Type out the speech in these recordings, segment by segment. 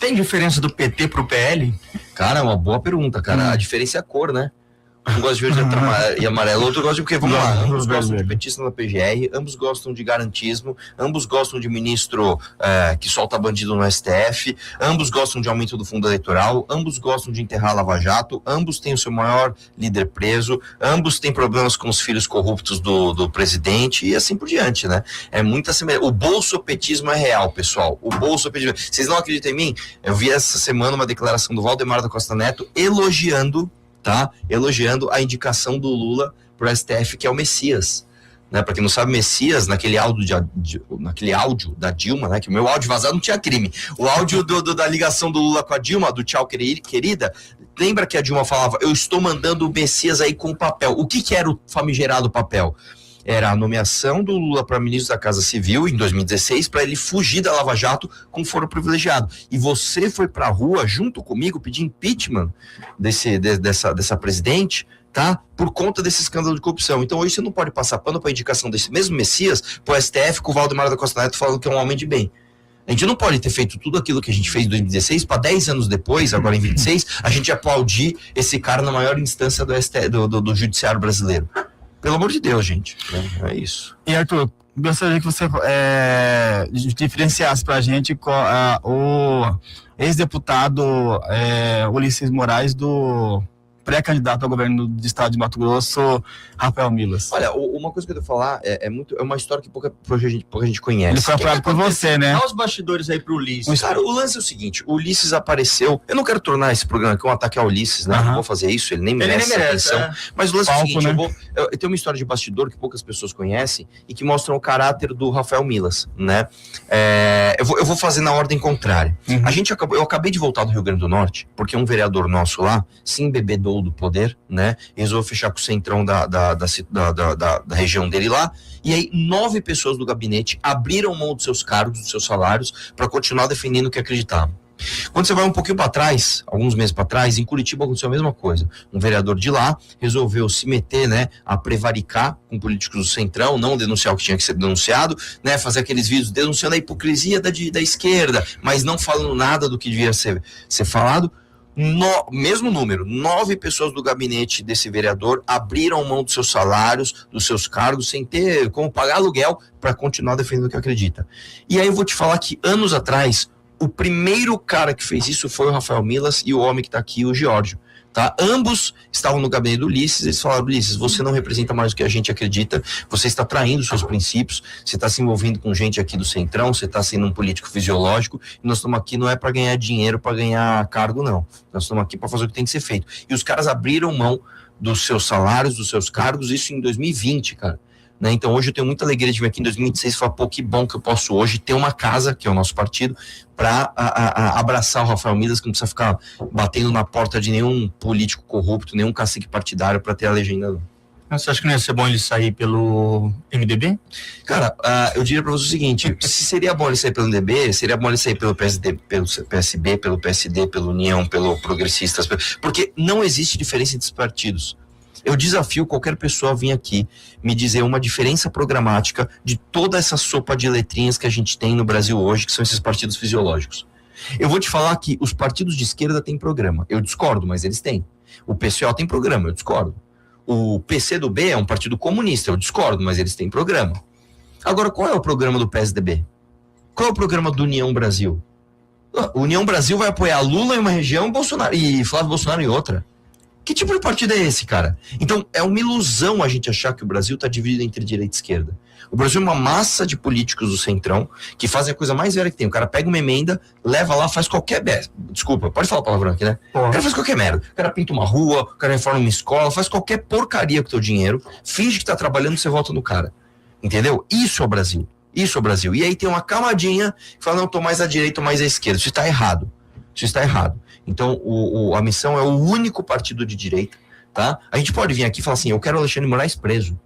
Tem diferença do PT pro PL? Cara, é uma boa pergunta, cara. A diferença é a cor, né? Um gosta de verde e amarelo, outro gosta de porque, vamos lá, ambos gostam de petista na PGR, ambos gostam de garantismo, ambos gostam de ministro que solta bandido no STF, ambos gostam de aumento do fundo eleitoral, ambos gostam de enterrar a Lava Jato, ambos têm o seu maior líder preso, ambos têm problemas com os filhos corruptos do presidente e assim por diante, né? É muita semelhança. O bolsopetismo é real, pessoal. O bolsopetismo. Vocês não acreditam em mim? Eu vi essa semana uma declaração do Valdemar da Costa Neto elogiando a indicação do Lula pro STF, que é o Messias, né? Para quem não sabe, Messias, naquele áudio da Dilma, né? Que o meu áudio vazado não tinha crime. O áudio da ligação do Lula com a Dilma, do tchau querida, lembra que a Dilma falava, eu estou mandando o Messias aí com o papel. O que era o famigerado papel? Era a nomeação do Lula para ministro da Casa Civil em 2016 para ele fugir da Lava Jato com foro privilegiado. E você foi para a rua junto comigo pedir impeachment dessa presidente, tá? Por conta desse escândalo de corrupção. Então hoje você não pode passar pano para a indicação desse mesmo Messias para o STF com o Valdemar da Costa Neto falando que é um homem de bem. A gente não pode ter feito tudo aquilo que a gente fez em 2016 para 10 anos depois, agora em 26, a gente aplaudir esse cara na maior instância do judiciário brasileiro. Pelo amor de Deus, gente. É isso. E Arthur, gostaria que você diferenciasse pra gente o ex-deputado Ulisses Moraes do pré-candidato ao governo do estado de Mato Grosso, Rafael Milas. Olha, uma coisa que eu devo falar é uma história que pouca gente conhece. Ele foi apoiado por você, né? Dá os bastidores aí pro Ulisses. Cara, o lance é o seguinte, o Ulisses apareceu, eu não quero tornar esse programa aqui um ataque ao Ulisses, né? Não vou fazer isso, ele nem merece atenção. Mas o lance é o seguinte, né? Eu tenho uma história de bastidor que poucas pessoas conhecem e que mostram o caráter do Rafael Milas, né? Eu vou fazer na ordem contrária. Eu acabei de voltar do Rio Grande do Norte, porque um vereador nosso lá se embebedou do poder, né? Resolveu fechar com o centrão da região dele lá, e aí 9 pessoas do gabinete abriram mão dos seus cargos, dos seus salários, para continuar defendendo o que acreditavam. Quando você vai um pouquinho para trás, alguns meses para trás, em Curitiba aconteceu a mesma coisa. Um vereador de lá resolveu se meter, né, a prevaricar com políticos do centrão, não denunciar o que tinha que ser denunciado, né, fazer aqueles vídeos denunciando a hipocrisia da esquerda, mas não falando nada do que devia ser falado. Mesmo número, 9 pessoas do gabinete desse vereador abriram mão dos seus salários, dos seus cargos, sem ter como pagar aluguel para continuar defendendo o que acredita. E aí eu vou te falar que anos atrás, o primeiro cara que fez isso foi o Rafael Milas e o homem que está aqui, o Giorgio. Tá? Ambos estavam no gabinete do Ulisses, eles falaram, Ulisses, você não representa mais o que a gente acredita, você está traindo seus princípios, você está se envolvendo com gente aqui do centrão, você está sendo um político fisiológico, e nós estamos aqui não é para ganhar dinheiro, para ganhar cargo, não. Nós estamos aqui para fazer o que tem que ser feito. E os caras abriram mão dos seus salários, dos seus cargos, isso em 2020, cara. Né? Então hoje eu tenho muita alegria de vir aqui em 2026 e falar, pô, que bom que eu posso hoje ter uma casa, que é o nosso partido, para abraçar o Rafael Milas, que não precisa ficar batendo na porta de nenhum político corrupto, nenhum cacique partidário para ter a legenda, não. Você acha que não ia ser bom ele sair pelo MDB? Cara, eu diria para você o seguinte, se seria bom ele sair pelo MDB, seria bom ele sair pelo PSD, pelo PSB, pelo PSD, pelo União, pelo Progressistas, porque não existe diferença entre os partidos. Eu desafio qualquer pessoa a vir aqui me dizer uma diferença programática de toda essa sopa de letrinhas que a gente tem no Brasil hoje, que são esses partidos fisiológicos. Eu vou te falar que os partidos de esquerda têm programa. Eu discordo, mas eles têm. O PCO tem programa, eu discordo. O PCdoB é um partido comunista, eu discordo, mas eles têm programa. Agora, qual é o programa do PSDB? Qual é o programa do União Brasil? O União Brasil vai apoiar Lula em uma região e Flávio Bolsonaro em outra. Que tipo de partido é esse, cara? Então, é uma ilusão a gente achar que o Brasil está dividido entre direita e esquerda. O Brasil é uma massa de políticos do centrão que fazem a coisa mais velha que tem. O cara pega uma emenda, leva lá, faz qualquer... Desculpa, pode falar palavrão aqui, né? O cara faz qualquer merda. O cara pinta uma rua, o cara reforma uma escola, faz qualquer porcaria com o teu dinheiro, finge que tá trabalhando, você volta no cara. Entendeu? Isso é o Brasil. Isso é o Brasil. E aí tem uma camadinha que fala, não, tô mais à direita ou mais à esquerda. Isso está errado. Isso está errado. Então, a missão é o único partido de direita, tá? A gente pode vir aqui e falar assim, eu quero o Alexandre de Moraes preso.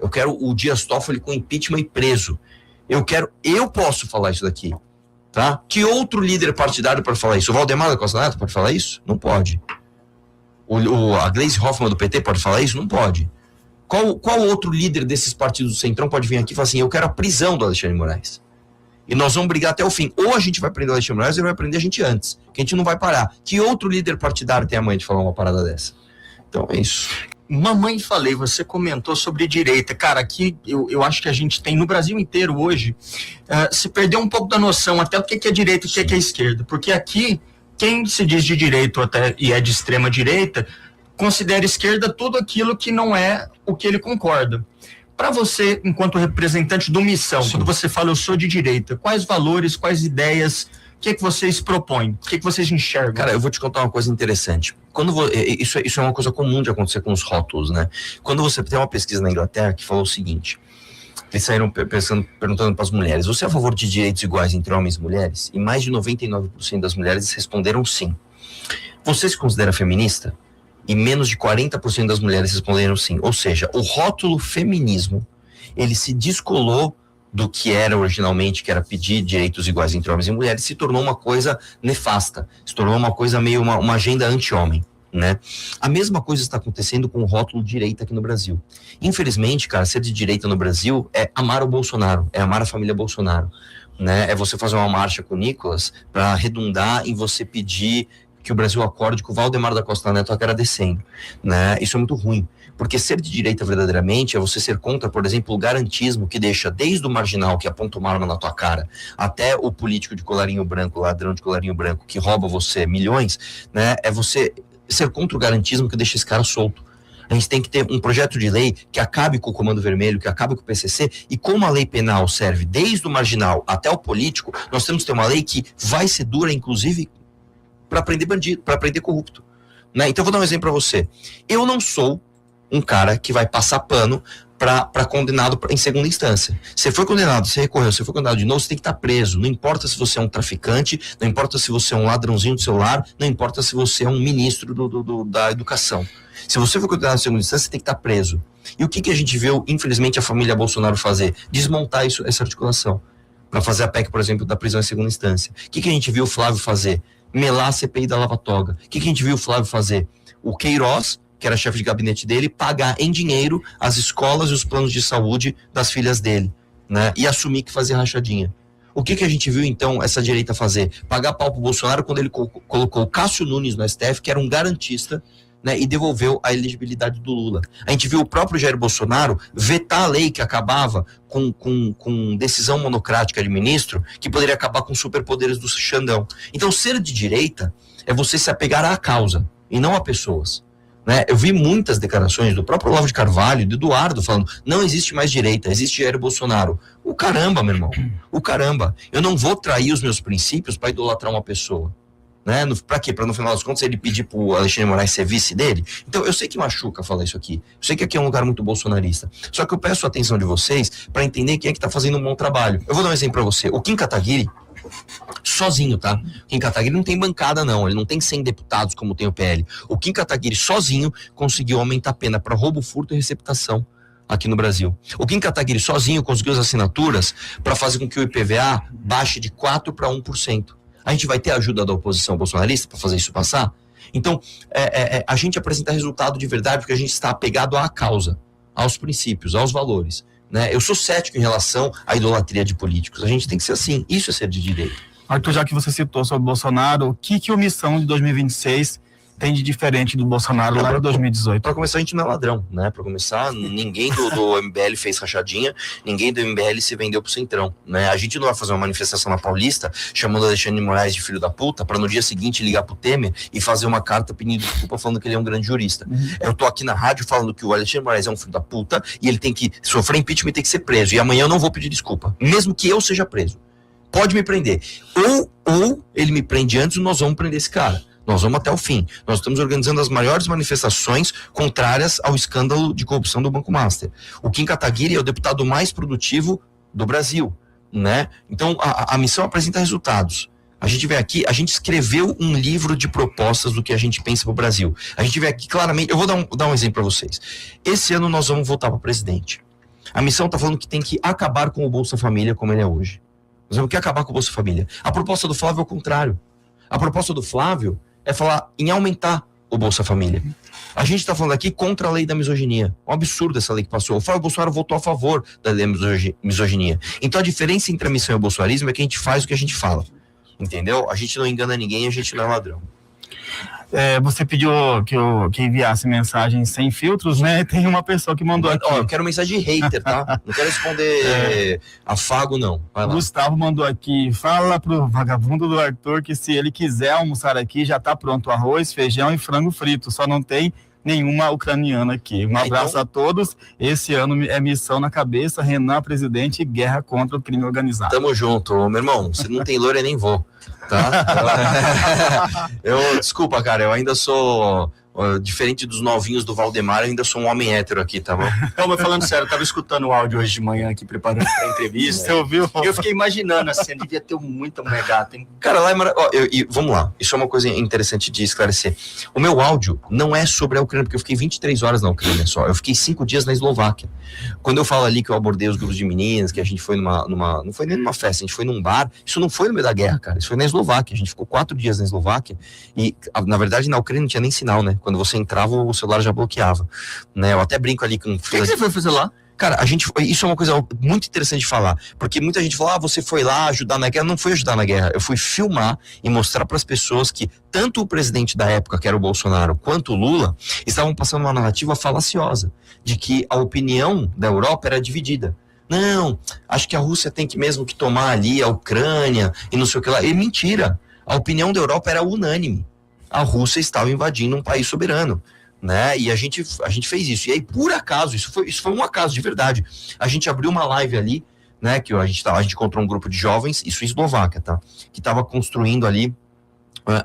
Eu quero o Dias Toffoli com impeachment e preso. Eu posso falar isso daqui, tá? Que outro líder partidário pode falar isso? O Valdemar da Costa Neto pode falar isso? Não pode. A Gleisi Hoffmann do PT pode falar isso? Não pode. Qual outro líder desses partidos do Centrão pode vir aqui e falar assim, eu quero a prisão do Alexandre de Moraes? E nós vamos brigar até o fim. Ou a gente vai prender o Alexandre Moraes, ou ele vai prender a gente antes. Que a gente não vai parar. Que outro líder partidário tem a mãe de falar uma parada dessa? Então é isso. Mamãe falei, você comentou sobre direita. Cara, aqui eu acho que a gente tem no Brasil inteiro hoje, se perdeu um pouco da noção até do que é direita e o que é esquerda. Porque aqui, quem se diz de direita até, e é de extrema direita, considera esquerda tudo aquilo que não é o que ele concorda. Para você, enquanto representante do Missão, quando você fala eu sou de direita, quais valores, quais ideias, o que vocês propõem? O que vocês enxergam? Cara, eu vou te contar uma coisa interessante. Isso é uma coisa comum de acontecer com os rótulos, né? Quando você tem uma pesquisa na Inglaterra que falou o seguinte, eles saíram perguntando para as mulheres, você é a favor de direitos iguais entre homens e mulheres? E mais de 99% das mulheres responderam sim. Você se considera feminista? E menos de 40% das mulheres responderam sim. Ou seja, o rótulo feminismo, ele se descolou do que era originalmente, que era pedir direitos iguais entre homens e mulheres, se tornou uma coisa nefasta, se tornou uma coisa meio uma agenda anti-homem, né? A mesma coisa está acontecendo com o rótulo direita aqui no Brasil. Infelizmente, cara, ser de direita no Brasil é amar o Bolsonaro, é amar a família Bolsonaro, né? É você fazer uma marcha com o Nicolas para redundar em você pedir que o Brasil acorde que o Valdemar da Costa Neto agradecendo, né? Isso é muito ruim, porque ser de direita verdadeiramente é você ser contra, por exemplo, o garantismo que deixa desde o marginal que aponta uma arma na tua cara, até o político de colarinho branco, ladrão de colarinho branco que rouba você milhões, né? É você ser contra o garantismo que deixa esse cara solto. A gente tem que ter um projeto de lei que acabe com o Comando Vermelho, que acabe com o PCC, e como a lei penal serve desde o marginal até o político, nós temos que ter uma lei que vai ser dura, inclusive, para prender bandido, para prender corrupto, né? Então eu vou dar um exemplo para você. Eu não sou um cara que vai passar pano para condenado em segunda instância. Você foi condenado, você recorreu, você foi condenado de novo, você tem que estar preso. Não importa se você é um traficante, não importa se você é um ladrãozinho do celular, não importa se você é um ministro da educação. Se você foi condenado em segunda instância, você tem que estar preso. E o que a gente viu, infelizmente, a família Bolsonaro fazer? Desmontar essa articulação. Para fazer a PEC, por exemplo, da prisão em segunda instância. O que a gente viu o Flávio fazer? Melar a CPI da Lava Toga. O que a gente viu o Flávio fazer? O Queiroz, que era chefe de gabinete dele, pagar em dinheiro as escolas e os planos de saúde das filhas dele, né? E assumir que fazia rachadinha. O que a gente viu, então, essa direita fazer? Pagar pau pro Bolsonaro quando ele colocou o Cássio Nunes no STF, que era um garantista, né, e devolveu a elegibilidade do Lula. A gente viu o próprio Jair Bolsonaro vetar a lei que acabava com decisão monocrática de ministro, que poderia acabar com superpoderes do Xandão. Então, ser de direita é você se apegar à causa, e não a pessoas. Né? Eu vi muitas declarações do próprio Olavo de Carvalho, do Eduardo, falando, não existe mais direita, existe Jair Bolsonaro. O caramba, meu irmão, o caramba. Eu não vou trair os meus princípios para idolatrar uma pessoa. Né? Pra quê? Pra no final das contas ele pedir pro Alexandre Moraes ser vice dele? Então eu sei que machuca falar isso aqui, eu sei que aqui é um lugar muito bolsonarista, só que eu peço a atenção de vocês para entender quem é que tá fazendo um bom trabalho. Eu vou dar um exemplo para você. O Kim Kataguiri, sozinho, tá? O Kim Kataguiri não tem bancada não, ele não tem 100 deputados como tem o PL. O Kim Kataguiri sozinho conseguiu aumentar a pena para roubo, furto e receptação aqui no Brasil. O Kim Kataguiri sozinho conseguiu as assinaturas para fazer com que o IPVA baixe de 4% para 1%. A gente vai ter a ajuda da oposição bolsonarista para fazer isso passar? Então, a gente apresenta resultado de verdade porque a gente está apegado à causa, aos princípios, aos valores. Né? Eu sou cético em relação à idolatria de políticos. A gente tem que ser assim. Isso é ser de direita. Arthur, já que você citou sobre o Bolsonaro, o que o Missão de 2026 tem de diferente do Bolsonaro lá em 2018? Para começar, a gente não é ladrão, né? Para começar, ninguém do MBL fez rachadinha, ninguém do MBL se vendeu pro Centrão, né? A gente não vai fazer uma manifestação na Paulista chamando Alexandre de Moraes de filho da puta para no dia seguinte ligar pro Temer e fazer uma carta pedindo desculpa falando que ele é um grande jurista. Eu tô aqui na rádio falando que o Alexandre de Moraes é um filho da puta e ele tem que sofrer impeachment e tem que ser preso. E amanhã eu não vou pedir desculpa, mesmo que eu seja preso. Pode me prender. Ou ele me prende antes ou nós vamos prender esse cara. Nós vamos até o fim. Nós estamos organizando as maiores manifestações contrárias ao escândalo de corrupção do Banco Master. O Kim Kataguiri é o deputado mais produtivo do Brasil, né? Então, a missão apresenta resultados. A gente vem aqui, a gente escreveu um livro de propostas do que a gente pensa para o Brasil. A gente vem aqui claramente, eu vou dar um exemplo para vocês. Esse ano nós vamos votar para presidente. A missão está falando que tem que acabar com o Bolsa Família como ele é hoje. Nós temos que acabar com o Bolsa Família. A proposta do Flávio é o contrário. A proposta do Flávio é falar em aumentar o Bolsa Família. A gente está falando aqui contra a lei da misoginia. Um absurdo essa lei que passou. O Flávio Bolsonaro votou a favor da lei da misoginia. Então a diferença entre a missão e o bolsonarismo é que a gente faz o que a gente fala. Entendeu? A gente não engana ninguém, a gente não é ladrão. Você pediu que enviasse mensagens sem filtros, né? Tem uma pessoa que mandou aqui. Eu quero mensagem de hater, tá? Não quero responder afago, não. Vai lá. Gustavo mandou aqui: fala pro vagabundo do Arthur que se ele quiser almoçar aqui, já tá pronto arroz, feijão e frango frito. Só não tem nenhuma ucraniana aqui. Um abraço a todos. Esse ano é missão na cabeça, Renan presidente e guerra contra o crime organizado. Tamo junto, meu irmão. Se não tem loira, eu nem vou. Tá? Desculpa, cara, eu ainda sou diferente dos novinhos do Valdemar, eu ainda sou um homem hétero aqui, tá bom? Não, mas falando sério, eu tava escutando o áudio hoje de manhã aqui, preparando pra entrevista. Você ouviu? Eu fiquei imaginando assim, devia ter muita mulher gata, hein? Cara, lá vamos lá, isso é uma coisa interessante de esclarecer. O meu áudio não é sobre a Ucrânia, porque eu fiquei 23 horas na Ucrânia só, eu fiquei 5 dias na Eslováquia. Quando eu falo ali que eu abordei os grupos de meninas, que a gente foi não foi nem numa festa, a gente foi num bar, isso não foi no meio da guerra, cara, isso foi na Eslováquia, a gente ficou 4 dias na Eslováquia, e na verdade na Ucrânia não tinha nem sinal, né? Quando você entrava, o celular já bloqueava, né? Eu até brinco ali com... O que você foi fazer lá? Cara, isso é uma coisa muito interessante de falar, porque muita gente fala, você foi lá ajudar na guerra. Não foi ajudar na guerra, eu fui filmar e mostrar para as pessoas que tanto o presidente da época, que era o Bolsonaro, quanto o Lula, estavam passando uma narrativa falaciosa, de que a opinião da Europa era dividida. Não, acho que a Rússia tem que mesmo que tomar ali a Ucrânia e não sei o que lá. E mentira, a opinião da Europa era unânime. A Rússia estava invadindo um país soberano, né? E a gente fez isso. E aí, por acaso, isso foi um acaso de verdade. A gente abriu uma live ali, né? Que a gente encontrou um grupo de jovens, isso em Eslováquia, tá? Que estava construindo ali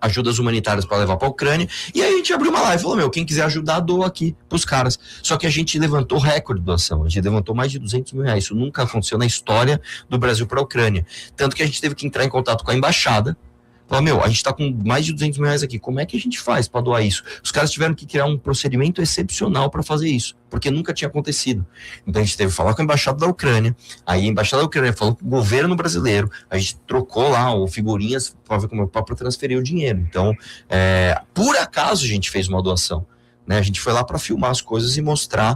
ajudas humanitárias para levar para a Ucrânia. E aí a gente abriu uma live, falou, quem quiser ajudar, doa aqui pros caras. Só que a gente levantou recorde de doação, a gente levantou mais de 200 mil reais. Isso nunca aconteceu na história do Brasil para a Ucrânia. Tanto que a gente teve que entrar em contato com a embaixada. Falou, a gente tá com mais de 200 mil reais aqui, como é que a gente faz para doar isso? Os caras tiveram que criar um procedimento excepcional para fazer isso, porque nunca tinha acontecido. Então a gente teve que falar com a embaixada da Ucrânia, aí a embaixada da Ucrânia falou com o governo brasileiro, a gente trocou lá figurinhas para transferir o dinheiro. Então, por acaso a gente fez uma doação. Né, a gente foi lá para filmar as coisas e mostrar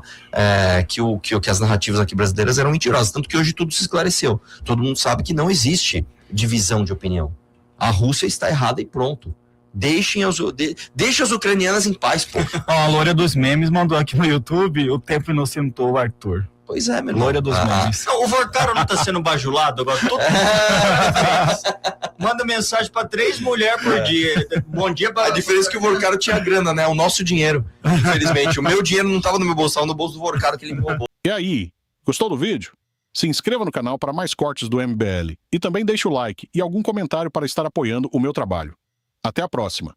que as narrativas aqui brasileiras eram mentirosas, tanto que hoje tudo se esclareceu. Todo mundo sabe que não existe divisão de opinião. A Rússia está errada e pronto. Deixa as ucranianas em paz, pô. A Loura dos Memes mandou aqui no YouTube: o tempo inocentou o Arthur. Pois é, meu irmão. Glória dos Memes. Não, o Vorcaro não tá sendo bajulado agora? Todo mundo manda mensagem pra 3 mulheres por dia. Bom dia pra... A diferença é que o Vorcaro tinha grana, né? O nosso dinheiro. Infelizmente. O meu dinheiro não tava no meu bolso, tava no bolso do Vorcaro que ele me roubou. E aí, gostou do vídeo? Se inscreva no canal para mais cortes do MBL. E também deixe o like e algum comentário para estar apoiando o meu trabalho. Até a próxima.